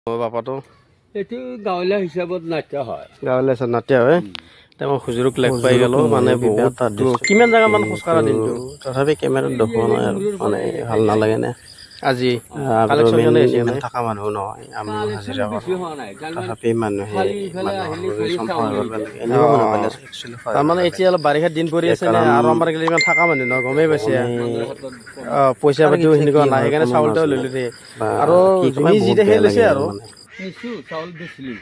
বাপাটো এইটো গাঁৱলীয়া হিচাপত নাট্য হয়। গাঁৱলীয়া হিচাপত নাট্য হয়। মই হুজুৰক লগ পাই গ'লো মানে বহুত কিমান জেগা মান খোজ কাঢ়া দিনটো তথাপি কেমেৰাত দেখুওৱা নাই আৰু মানে ভাল নালাগে নে আজি কালেকশ্যন কেনে হৈছে ইমান থকা মানুহ নহয় আমি হাজিৰা বেছি হোৱা নাই তথাপি মানুহে খালি ইফালে আহিলে খালি চাউল এনেকুৱা মানুহ পালে তাৰমানে এতিয়া অলপ বাৰিষাৰ দিন পৰি আছে নে আৰু আমাৰ গেলে ইমান থকা মানুহ নহয় গমেই পাইছে পইচা পাতিও সেনেকুৱা নাই সেইকাৰণে চাউল তাউল লৈ লৈছে আৰু যোনে যি দেখে লৈছে আৰু নিছোঁ চাউল বেচিলোঁ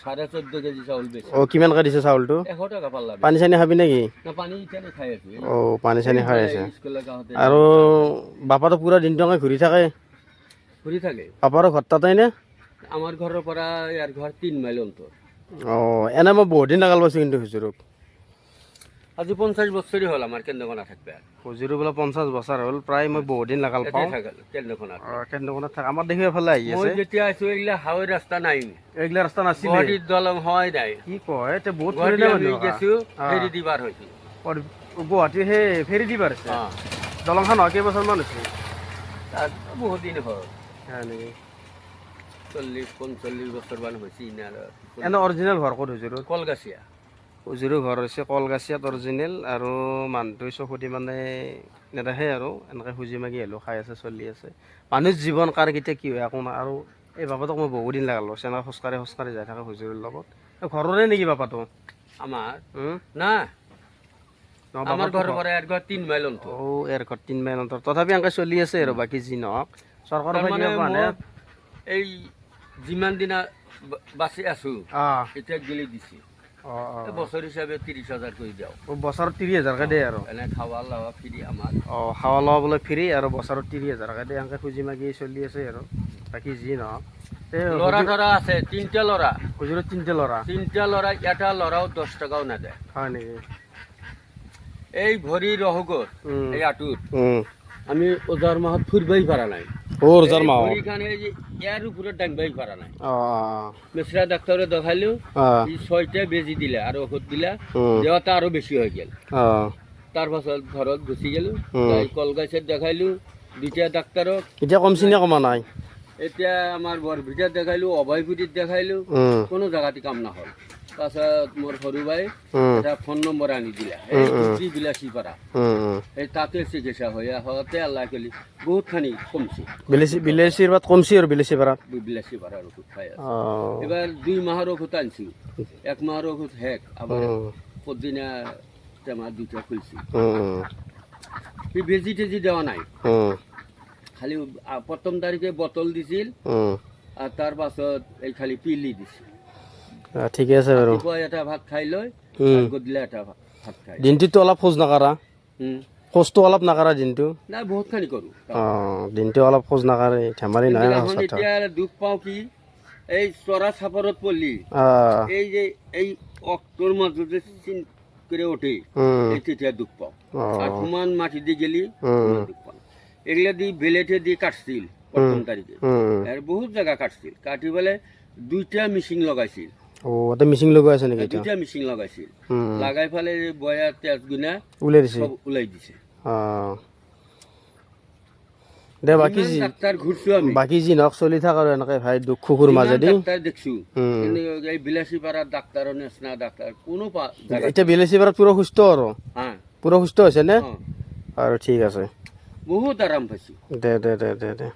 14.5 কেজি চাউল বেছি। কিমানকৈ দিছে চাউলটো 100 টকা পাল্লা। পানী চানী খাবি নেকি? পানী এতিয়া খাই আছোঁ। পানী চানী খাই আছে আৰু বাপাটো পুৰা দিনটো ঘূৰি থাকে পাপাৰো ঘৰ তাতে নে? আমাৰ ঘৰৰ পৰা ইয়াৰ ঘৰ 3 মাইল অন্তৰ। এনে মই বহুত দিন লগাল পাইছোঁ কিন্তু হুজুৰক আজি 50 বছৰে হ'ল আমাৰ কেন্দ্ৰখনত থাকবে। হুজুৰো বোলে 50 বছৰ হ'ল প্ৰায় মই বহুত দিন লগাল পাওঁ কেন্দ্ৰখনত থাকে আমাৰ দেখি এফালে আহি আছে। মই যেতিয়া আছোঁ এইগিলা হাৱৈ ৰাস্তা নাই, এইগিলা ৰাস্তা নাছিলে গুৱাহাটীত দলং হয় নাই। কি কয় এতিয়া বহুত গেছোঁ ফেৰি দিবাৰ হৈছিল গুৱাহাটীৰ সেই ফেৰি দিবাৰ আছে দলংখন হয় কেইবছৰমান হৈছে? তাত বহুত দিন হ'ল নেকি 40-45 বছৰমান হৈছে। এনে অৰিজিনেল ঘৰ ক'ত হুজুৰৰ? কলগাছিয়া। হুজুৰৰ ঘৰ হৈছে কলগাছিয়াত অৰিজিনেল আৰু মানুহটো চকুদি মানে নেদেখে আৰু এনেকৈ খুজি মাগি হ'লেও খাই আছে চলি আছে। মানুহৰ জীৱন কাৰ কেতিয়া কি হয় একো নাই। আৰু এই বাপাটোক মই বহুত দিন লগালোঁ চেনা খোজকাঢ়ি যাই থাকে হুজুৰৰ লগত। ঘৰৰে নেকি বাপাটো? আমাৰ না আমাৰ ঘৰৰ পৰা ইয়াৰ ঘৰ 3 মাইল অন্তৰ। ইয়াৰ ঘৰ 3 মাইল অন্তৰ তথাপি এনেকৈ চলি আছে আৰু বাকী যি নহওক চৰকাৰৰ মানে এই যিমান দিনা বাচি আছোঁ এতিয়া গেলি দিছে বছৰ হিচাপে 30,000 কৰি দিওঁ। বছৰত 30,000কে দিয়ে আৰু এনে খাৱা লোৱা ফ্ৰী আমাৰ। খাৱা লোৱা বোলে ফ্ৰী আৰু বছৰত 30,000কে দিয়ে এনেকৈ খুজি মাগি চলি আছে আৰু বাকী যি নহওক। ল'ৰা ধৰা আছে 3টা ল'ৰা। হুজুৰৰ 3টা ল'ৰা? 3টা ল'ৰা এটা ল'ৰাও 10 টকাও নাযায়। হয় নেকি? এই ভৰি ৰহগত এই আঁটুত আমি ওজাৰ মাহত ফুৰিবই পৰা নাই। ভৰিখানে ইয়াৰ ওপৰত দাঙিবই পৰা নাই। মেছৰা ডাক্তৰে দেখালোঁ 6টা বেজি দিলে আৰু ঔষধ দিলে দেৱাটা আৰু বেছি হৈ গ'ল। তাৰপাছত ঘৰত গুচি গ'লোঁ কলগাছিয়াত দেখালোঁ 2টা ডাক্তৰক। এতিয়া কমছি নে কমা নাই? এতিয়া আমাৰ বৰভিটাত দেখালোঁ অভয়পুৰীত দেখালোঁ কোনো জেগাতে কাম নহ'ল। তাৰপাছত মোৰ সৰু বাই এটা ফোন নম্বৰ আনি দিলে এই বিলাসীপাৰা এই তাতে চিকিৎসা হৈ আহোঁতে আল্লাহ কলি বহুতখানি কমছি। বিলাসীপাৰাত কমছি আৰু বিলাসীপাৰাৰ ঔষধ খাই আছে। এবাৰ 2 মাহৰ ঔষধ আনিছোঁ 1 মাহৰ ঔষধ শেষ আবার পদিনা টেমা 2টা খুলছি। সেই বেজি টেজি দেওয়া নাই খালি প্রথম তারিখে বোতল দিছিল আর তার পাছত এই খালি পিলি দিছিল। ঠিকে আছে বাৰু। এটা ভাত খাই লৈ গধূলি এটা ভাত খাই। দিনটোতো অলপ খোজ নাকাঢ়া? খোজটো অলপ নাকাঢ়া দিনটো? নাই বহুতখানি কৰোঁ। দিনটো অলপ খোজ নাকাঢ়ে ধেমালি নহয়। এতিয়া দুখ পাওঁ কি এই চৰা চাপৰত পড়লি এই যে এই অক্টোর মাজতে করে ওঠে এই তেতিয়া দুখ পাওঁ আর সমান মাটি দি গেলি দুখ পাওঁ। এগুলা দি বেলেটে দিয়ে কাটছিল প্রথম তারিখে আর বহুত জায়গা কাটছিল কাটি পেলাই 2টা মেশিন লগাইছিল। এটা মেশিন লগোৱা আছে নেকি? 2টা মেশিন লগাইছিল লাগাই ফেলে বয়া তেজ গুণা উলাই দিছে। দে বাকি ডাক্তার ঘুরছো আমি বাকি যি নহওক চলি থাক আৰু এনেকৈ ভাই দুখ সুখৰ মাজেদি। ডাক্তাৰ দেখছো কিন্তু এই বিলাসীপাড়াৰ ডাক্তাৰও নেছনা ডাক্তাৰ কোনো এতিয়া বিলাসীপাড়াত পুৰো সুস্থ আৰু পুৰো সুস্থ হৈছে নে? আৰু ঠিক আছে বহুত আৰাম পাইছো। দে দে দে দে দে